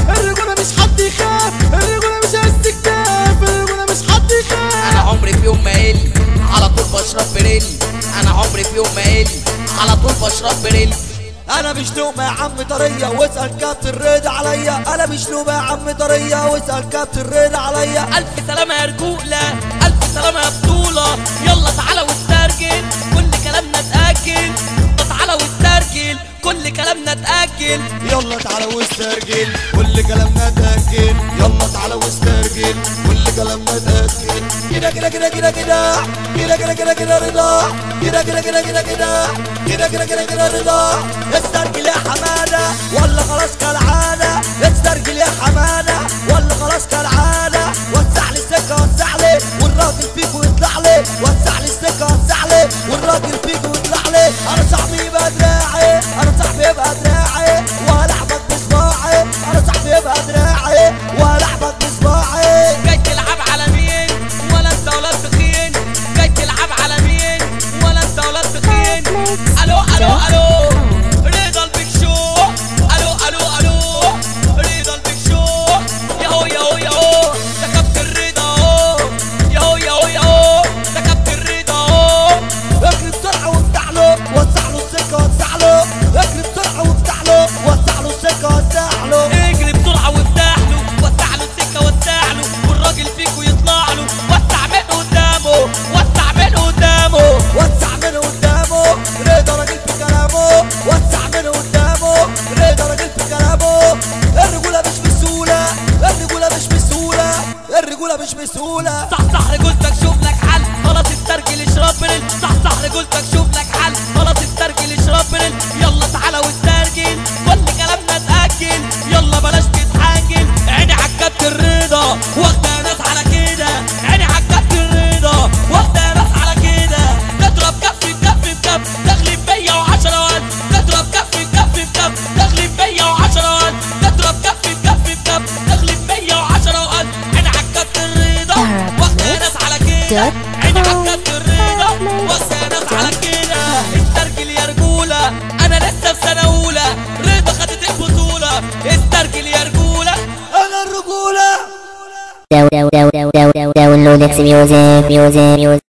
الرجولة مش حد يخاف، الرجولة مش هز كتاف، الرجولة مش حد يخاف. انا عمري في يوم ما قل على طول بشرب بريل، انا عمري في يوم ما قل على طول بشرب بريل. انا مش لومه يا عم طريه واسال كابتن رضا عليا، انا مش لومه يا عم طريه واسال كابتن رضا عليا. الف سلامه يا رجوله، الف سلامه يا بطوله، يلا تعالى واسترجل كل كلامنا اتاكل، تعالى واسترجل كل كلامنا اتاكل. يلا تعالى واسترجل كل كلامنا اتاكل، يلا تعالى واسترجل كل كلامنا اتاكل. كده كده كده كده كده كده كده كده كده رضا، كده كده كده كده كده كده كده كده كده رضا. استرجل يا حماده ولا خلاص كالعاده، استرجل يا حماده ولا خلاص كالعاده. وسع لي السكه وسع لي والراجل فيكو يطلع لي، وسع لي السكه وسع لي والراجل فيكو يطلع لي. انا صاحبي يبقى دراعي، انا صاحبي يبقى دراعي وهلعبك بصباعي، انا صاحبي يبقى دراعي وهلعبك بصباعي. جاي تلعب على مين ولا انت ولا تخين، جاي تلعب على مين ولا انت ولا تخين. الو الو الو رضا البيك شو، الو الو الو رضا البيك شو. ياهو ياهو ياهو ده كابتن رضا اهو، ياهو ياهو ياهو ده كابتن رضا اهو. اجري بسرعه وافتح له وسع له السكه وسع له، اجري بسرعه وافتح له وسع له السكه وسع له. اجري بسرعه وافتح له وسع له السكه وسع له والراجل فيكو يطلع له. وسع من قدامه، وسع من قدامه، وسع من قدامه رضا راجل في كلامه، وسع من قدامه رضا راجل في كلامه. الرجوله مش بسهوله، الرجوله مش بسهوله، الرجوله مش بسهوله. صح صح رجولتك شوف لك حل، خلاص استرجل اشرب بريل. صح صح رجولتك شوف لك حل، خلاص استرجل اشرب بريل. يلا تعالى واسترجل كل كلامنا اتاكل، يلا بلاش تتحنجل. عيني عالكابتن رضا واخده ناس على كده، عيني عالكابتن رضا واخده ناس على كده. تضرب كف بكف بكف تغلب 110 وان، تضرب كف بكف بكف تغلب 110 وان، تضرب كف بكف بكف تغلب 110 وان. عيني عالكابتن رضا واخده ناس على كده، عيني عالكابتن رضا واخده ناس على كده. استرجل يا رجوله انا لسه في سنه اولى، رضا خدت البطوله. استرجل يا رجوله انا الرجوله. Download X music.